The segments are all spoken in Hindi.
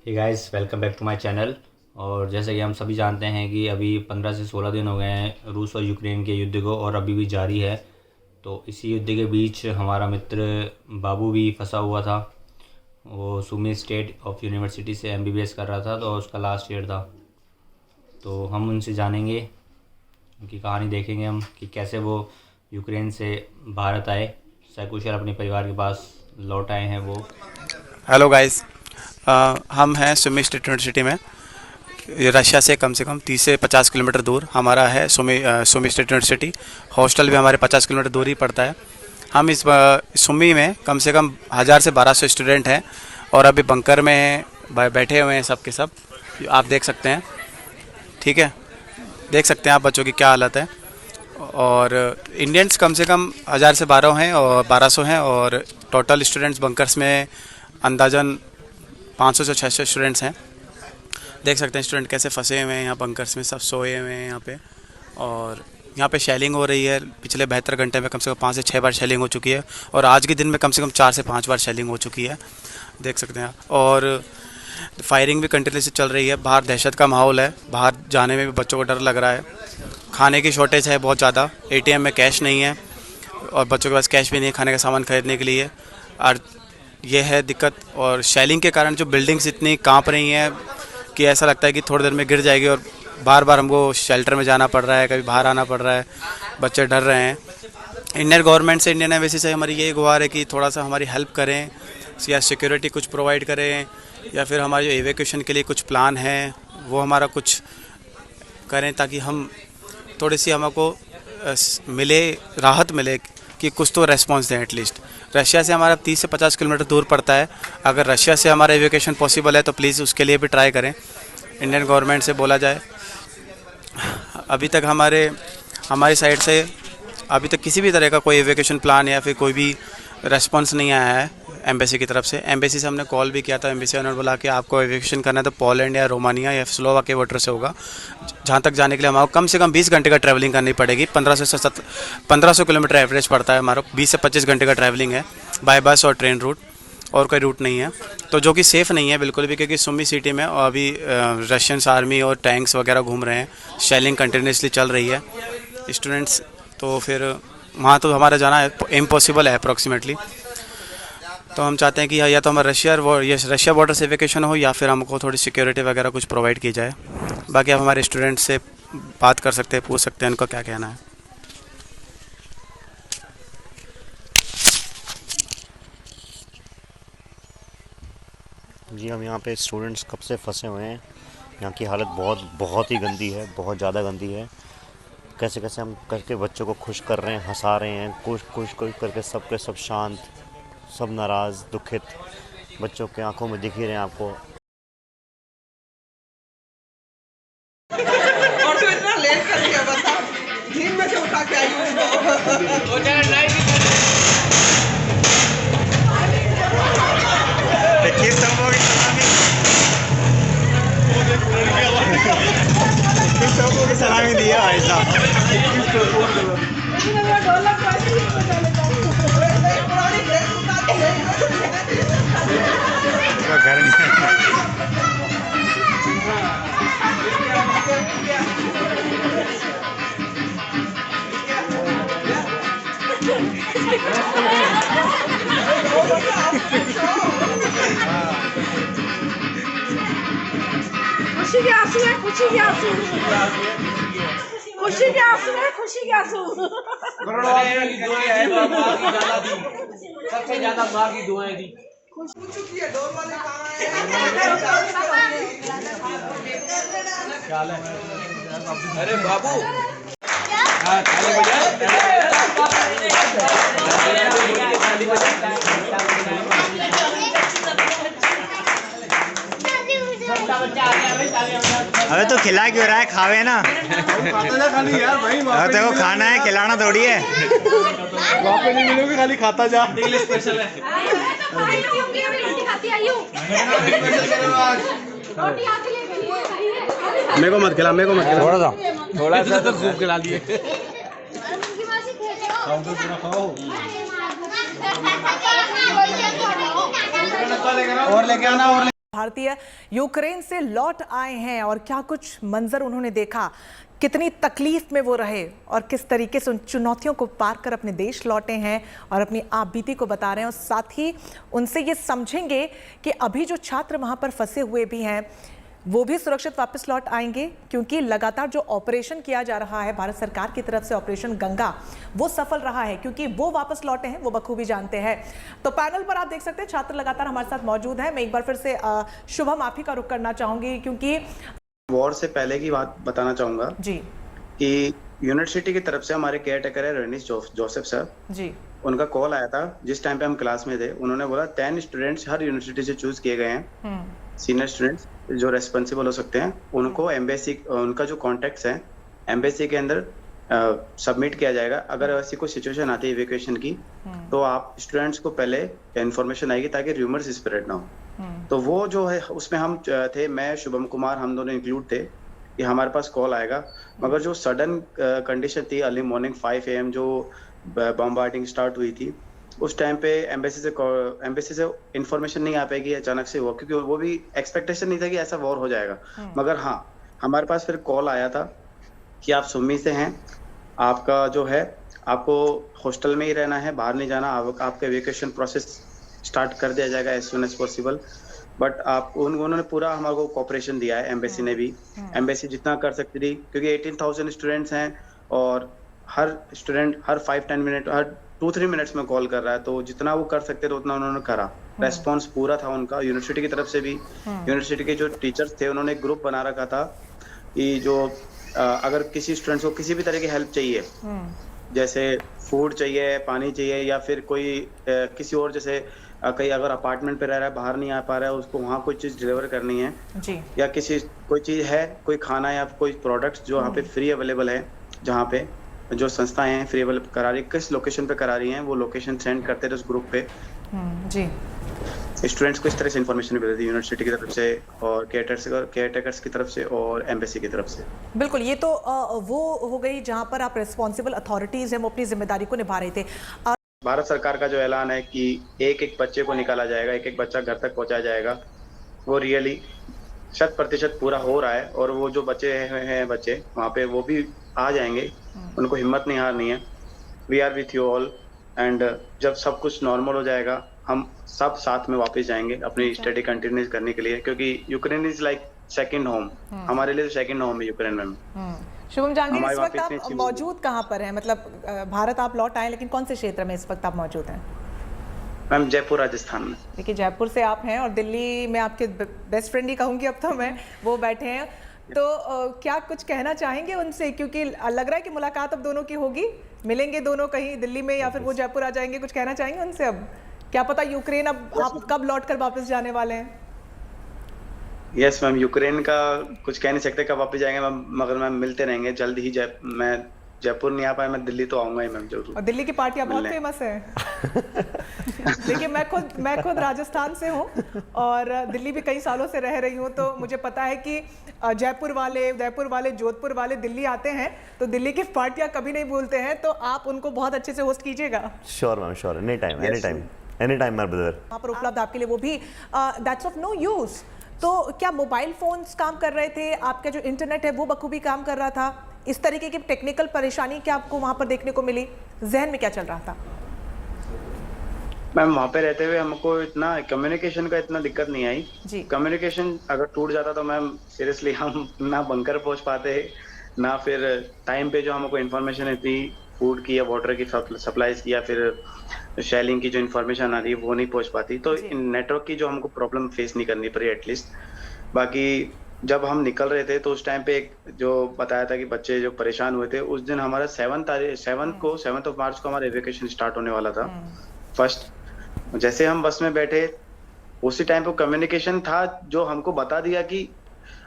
Hey guys, welcome back to my channel. और जैसे कि हम सभी जानते हैं कि अभी 15 से 16 दिन हो गए हैं रूस और यूक्रेन के युद्ध को, और अभी भी जारी है। तो इसी युद्ध के बीच हमारा मित्र बाबू भी फंसा हुआ था। वो सुमी स्टेट ऑफ यूनिवर्सिटी से एमबीबीएस कर रहा था, तो उसका लास्ट ईयर था। तो हम उनसे जानेंगे, उनकी कहानी देखेंगे हम कि कैसे वो यूक्रेन से भारत आए, सकुशल अपने परिवार के पास लौट आए हैं वो। Hello guys. हम हैं सुमी स्टेट यूनिवर्सिटी में। ये रशिया से कम 30 से 50 किलोमीटर दूर हमारा है सुमी स्टेट यूनिवर्सिटी। हॉस्टल भी हमारे 50 किलोमीटर दूर ही पड़ता है। हम इस सुमी में कम से कम 1000 से 1200 स्टूडेंट हैं और अभी बंकर में बैठे हुए हैं सब के सब। आप देख सकते हैं, ठीक है, देख सकते हैं आप बच्चों की क्या हालत है। और इंडियंस कम से कम 1000 से 12 हैं और 1200 हैं, और टोटल स्टूडेंट्स बंकर्स में अंदाजन 500 से 600 स्टूडेंट्स हैं। देख सकते हैं स्टूडेंट कैसे फंसे हुए हैं यहाँ बंकर्स में, सब सोए हुए हैं यहाँ पे। और यहाँ पे शेलिंग हो रही है। पिछले 72 घंटे में कम से कम 5 से 6 बार शेलिंग हो चुकी है, और आज के दिन में कम से कम 4 से 5 बार शेलिंग हो चुकी है, देख सकते हैं आप। और फायरिंग भी कंटिन्यूसली चल रही है। बाहर दहशत का माहौल है, बाहर जाने में भी बच्चों को डर लग रहा है। खाने की शॉर्टेज है बहुत ज़्यादा, एटीएम में कैश नहीं है और बच्चों के पास कैश भी नहीं है खाने का सामान खरीदने के लिए। और ये है दिक्कत। और शेलिंग के कारण जो बिल्डिंग्स इतनी कांप रही हैं कि ऐसा लगता है कि थोड़ी देर में गिर जाएगी, और बार बार हमको शेल्टर में जाना पड़ रहा है, कभी बाहर आना पड़ रहा है, बच्चे डर रहे हैं। इंडियन गवर्नमेंट से, इंडियन एम्बेसी से हमारी यही गुहार है कि थोड़ा सा हमारी हेल्प करें, या सिक्योरिटी कुछ प्रोवाइड करें, या फिर हमारे जो एवेक्यूशन के लिए कुछ प्लान है वो हमारा कुछ करें, ताकि हम थोड़ी सी हमको मिले, राहत मिले कि कुछ तो रेस्पॉन्स दें एटलीस्ट। रशिया से हमारा 30 से 50 किलोमीटर दूर पड़ता है। अगर रशिया से हमारा एविकेशन पॉसिबल है तो प्लीज़ उसके लिए भी ट्राई करें, इंडियन गवर्नमेंट से बोला जाए। अभी तक हमारी साइड से अभी तक किसी भी तरह का कोई एविकेशन प्लान या फिर कोई भी रेस्पॉन्स नहीं आया है एम्बेसी की तरफ से। एम्बेसी से हमने कॉल भी किया था, एम्बेसी उन्होंने बोला कि आपको एविकेशन करना है तो पोलैंड या रोमानिया या स्लोवाकिया बॉर्डर से होगा। जहाँ तक जाने के लिए हमारा कम से कम 20 घंटे का ट्रैवलिंग करनी पड़ेगी। 1500 किलोमीटर एवरेज पड़ता है हमारा। 20 से 25 घंटे का ट्रैवलिंग है बाय बस और ट्रेन रूट, और कोई रूट नहीं है। तो जो कि सेफ़ नहीं है बिल्कुल भी, क्योंकि सुमी सिटी में अभी रशियंस आर्मी और टैंक्स वगैरह घूम रहे हैं, शेलिंग कंटिन्यूसली चल रही है। स्टूडेंट्स तो फिर वहाँ तो हमारा जाना इम्पॉसिबल है अप्रॉक्सीमेटली। तो हम चाहते हैं कि या तो हमारा रशिया बॉर्डर से वेकेशन हो, या फिर हमको थोड़ी सिक्योरिटी वगैरह कुछ प्रोवाइड की जाए। बाकी आप हमारे स्टूडेंट से बात कर सकते हैं, पूछ सकते हैं उनको क्या कहना है। जी, हम यहाँ पे स्टूडेंट्स कब से फंसे हुए हैं। यहाँ की हालत बहुत ही गंदी है, बहुत ज़्यादा गंदी है। कैसे कैसे हम करके बच्चों को खुश कर रहे हैं, हंसा रहे हैं, कुछ करके सब के सब शांत, सब नाराज़, दुखित बच्चों के आंखों में दिख ही रहे हैं आपको। और तो इतना लेट कर दिया, बता नींद में से उठा के आई हूँ। सलामी दिया भाई साहब। घर खुशी के आंसू है, खुशी के आंसू, खुशी के आंसू है, खुशी के आंसू। सबसे ज्यादा माँ की दुआएं दी। डोर वाले कहाँ हैं? अरे बाबू अबे तो खिला क्यों रहा है, खावे ना। अगर तेरे को खाना है, खिलाना थोड़ी है। वहाँ पे नहीं मिलोगे, खाली खाता जा। स्पेशल है। मेरे को मत खिला, मेरे को मत खिला। थोड़ा सा तो खूब खिला लिए। और लेके आना, और भारतीय यूक्रेन से लौट आए हैं और क्या कुछ मंजर उन्होंने देखा, कितनी तकलीफ में वो रहे और किस तरीके से उन चुनौतियों को पार कर अपने देश लौटे हैं और अपनी आप बीती को बता रहे हैं। और साथ ही उनसे ये समझेंगे कि अभी जो छात्र वहाँ पर फंसे हुए भी हैं वो भी सुरक्षित वापस लौट आएंगे, क्योंकि लगातार जो ऑपरेशन किया जा रहा है भारत सरकार की तरफ से, ऑपरेशन गंगा, वो सफल रहा है क्योंकि वो वापस लौटे हैं, वो बखूबी जानते हैं। तो पैनल पर आप देख सकते हैं छात्र लगातार हमारे साथ मौजूद हैं। मैं एक बार फिर से शुभम आप ही का रुख करना चाहूंगी, क्योंकि वॉर से पहले की बात बताना चाहूंगा जी कि यूनिवर्सिटी की तरफ से हमारे केयर टेकर है रनीश जोसेफ सर जी, उनका कॉल आया था जिस टाइम पे हम क्लास में थे। उन्होंने बोला 10 स्टूडेंट्स हर यूनिवर्सिटी से चूज किए गए हैं, सीनियर स्टूडेंट्स जो रेस्पॉन्सिबल हो सकते हैं, उनको एम्बेसी, उनका जो कॉन्टेक्ट्स हैं एम्बेसी के अंदर सबमिट किया जाएगा। अगर ऐसी कोई सिचुएशन आती है इवैक्यूएशन की तो आप स्टूडेंट्स को पहले इन्फॉर्मेशन आएगी ताकि र्यूमर्स स्प्रेड ना हो। तो वो जो है उसमें हम थे, मैं शुभम कुमार, हम दोनों इंक्लूड थे कि हमारे पास कॉल आएगा। मगर जो सडन कंडीशन थी अर्ली मॉर्निंग 5 AM जो बॉम्बार्डिंग स्टार्ट हुई थी, उस टाइम पे एम्बेसी से इंफॉर्मेशन नहीं आ पाएगी अचानक से वो, क्योंकि वो भी एक्सपेक्टेशन नहीं था कि ऐसा वॉर हो जाएगा। मगर हाँ, हमारे पास फिर कॉल आया था कि आप सुम्मी से हैं, आपका जो है आपको हॉस्टल में ही रहना है, बाहर नहीं जाना, आपका एविकेशन प्रोसेस स्टार्ट कर दिया जाएगा as soon as possible. But आप उन्होंने पूरा हमारे को कोऑपरेशन दिया है, एम्बेसी ने भी। एम्बेसी जितना कर सकती थी, क्योंकि 18,000 स्टूडेंट्स हैं और हर स्टूडेंट हर 5-10 मिनट, हर 2-3 मिनट्स में कॉल कर रहा है, तो जितना वो कर सकते थे उतना उन्होंने करा। रेस्पॉन्स पूरा था उनका यूनिवर्सिटी की तरफ से भी। यूनिवर्सिटी के जो टीचर्स थे उन्होंने एक ग्रुप बना रखा था कि जो अगर किसी स्टूडेंट्स को किसी भी तरह की हेल्प चाहिए, जैसे फूड चाहिए, पानी चाहिए, या फिर कोई किसी और जैसे कहीं अगर अपार्टमेंट पे रह रहा है, बाहर नहीं आ पा रहा है, उसको वहाँ कोई चीज़ डिलीवर करनी है जी, या किसी कोई चीज़ है, कोई खाना या कोई प्रोडक्ट्स जो वहाँ पे फ्री अवेलेबल है, जहाँ पे जो संस्थाएं हैं फ्री अवेलेबल करा रही, किस लोकेशन पे करा रही हैं, वो लोकेशन सेंड करते थे उस ग्रुप पे। जी, स्टूडेंट्स को इस तरह से इन्फॉर्मेशन मिल रही थी यूनिवर्सिटी की तरफ से और केयर टेकर्स की तरफ से और एम्बेसी की तरफ से। बिल्कुल। ये तो वो हो गई जहां पर आप रिस्पॉन्सिबल अथॉरिटीज हैं वो अपनी जिम्मेदारी को निभा रहे थे। भारत सरकार का जो ऐलान है कि एक बच्चे को निकाला जाएगा, एक बच्चा घर तक पहुंचाया जाएगा, वो रियली 100% पूरा हो रहा है। और वो जो बच्चे हैं बच्चे वहाँ पे वो भी आ जाएंगे, उनको हिम्मत नहीं हारनी है। We are with you all and जब सब कुछ नॉर्मल हो जाएगा हम सब साथ में वापस जाएंगे अपनी स्टडी कंटिन्यू करने के लिए, क्योंकि Ukraine is like second home, हमारे लिए सेकंड होम है यूक्रेन में। शुभम जहांगीर, इस वक्त आप मौजूद कहाँ पर हैं? मतलब भारत आप लौट आए, लेकिन कौन से क्षेत्र में इस वक्त आप मौजूद हैं? मैम जयपुर राजस्थान में। देखिए जयपुर से आप हैं और दिल्ली में आपके बेस्ट फ्रेंड ही कहूँगी अब तो मैं, वो बैठे हैं, तो क्या कुछ कहना चाहेंगे उनसे? क्योंकि लग रहा है कि मुलाकात अब दोनों की होगी, मिलेंगे दोनों कहीं दिल्ली में या फिर वो जयपुर आ जाएंगे। कुछ कहना चाहेंगे उनसे? अब क्या पता यूक्रेन अब आप कब लौट कर वापस जाने वाले हैं? यस मैम, यूक्रेन का कुछ कह नहीं सकते कब वापस जाएंगे मैम, मगर मैम मिलते रहेंगे जल्द ही। मैं जयपुर नहीं आ पाया, मैं दिल्ली तो आऊंगा ही मैम जरूर। और दिल्ली की पार्टियां बहुत फेमस है। देखिए मैं खुद राजस्थान से हूँ और दिल्ली भी कई सालों से रह रही हूँ, तो मुझे पता है कि जयपुर वाले, उदयपुर वाले, जोधपुर वाले दिल्ली आते हैं तो दिल्ली की पार्टियां कभी नहीं भूलते हैं, तो आप उनको बहुत अच्छे से होस्ट कीजिएगा। Sure ma'am, sure, any time my brother. वहाँ पर उपलब्ध आपके लिए, वो भी दैट्स ऑफ नो यूज। तो क्या मोबाइल फोन्स काम कर रहे थे, आपका जो इंटरनेट है वो बखूबी काम कर रहा था? इस तरीके की टेक्निकल परेशानी क्या आपको वहाँ पर देखने को मिली? जहन में क्या चल रहा था? मैम वहाँ पे रहते हुए हमको इतना कम्युनिकेशन का इतना दिक्कत नहीं आई जी। कम्युनिकेशन अगर टूट जाता तो मैम सीरियसली हम ना बंकर पहुँच पाते, ना फिर टाइम पे जो हमको इन्फॉर्मेशन थी फूड की या वाटर की सप्लाईज की या फिर शेलिंग की जो इन्फॉर्मेशन आ रही है वो नहीं पहुँच पाती। तो नेटवर्क की जो हमको प्रॉब्लम फेस नहीं करनी पड़ी एटलीस्ट। बाकी जब हम निकल रहे थे तो उस टाइम पे एक जो बताया था कि बच्चे जो परेशान हुए थे, उस दिन हमारा 7th ऑफ मार्च को हमारा एविकेशन स्टार्ट होने वाला था फर्स्ट। जैसे हम बस में बैठे उसी टाइम पे कम्युनिकेशन था जो हमको बता दिया कि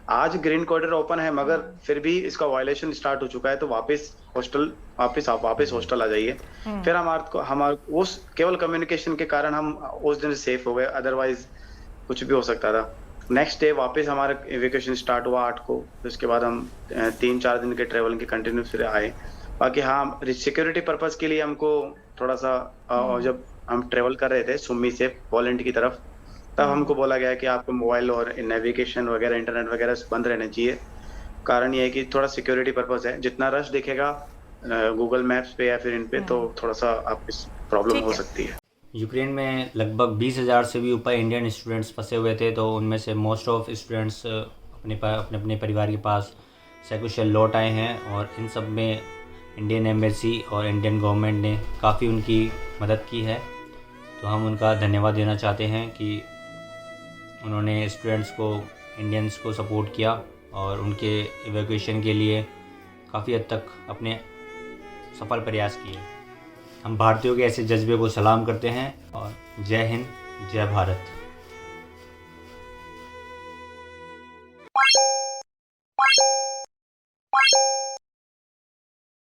आज ग्रीन कॉरिडोर ओपन है, मगर फिर भी इसका वायलेशन स्टार्ट हो चुका है, तो वापस हॉस्टल आ जाइए। फिर हमारे उस केवल कम्युनिकेशन के कारण हम उस दिन सेफ हो गए, अदरवाइज कुछ भी हो सकता था। नेक्स्ट डे वापस हमारा एविकेशन स्टार्ट हुआ 8 को, उसके बाद हम 3-4 दिन के ट्रेवल के कंटिन्यू फिर आए। बाकी हाँ, सिक्योरिटी पर्पज के लिए हमको थोड़ा सा जब हम ट्रेवल कर रहे थे सुम्मी से पोलैंड की तरफ, तब हमको बोला गया कि आपको मोबाइल और नेविगेशन वगैरह इंटरनेट वगैरह बंद रहने चाहिए। कारण ये है कि थोड़ा सिक्योरिटी पर्पस है, जितना रश दिखेगा गूगल मैप्स पे या फिर इन पे तो थोड़ा सा आपकी प्रॉब्लम हो सकती है। यूक्रेन में लगभग 20,000 से भी ऊपर इंडियन स्टूडेंट्स फंसे हुए थे, तो उनमें से मोस्ट ऑफ स्टूडेंट्स अपने परिवार के पास सकुशल लौट आए हैं। और इन सब में इंडियन एम्बेसी और इंडियन गवर्नमेंट ने काफ़ी उनकी मदद की है। तो हम उनका धन्यवाद देना चाहते हैं कि उन्होंने स्टूडेंट्स को, इंडियंस को सपोर्ट किया और उनके इवैक्यूएशन के लिए काफ़ी हद तक अपने सफल प्रयास किए। हम भारतीयों के ऐसे जज्बे को सलाम करते हैं और जय हिंद, जय भारत।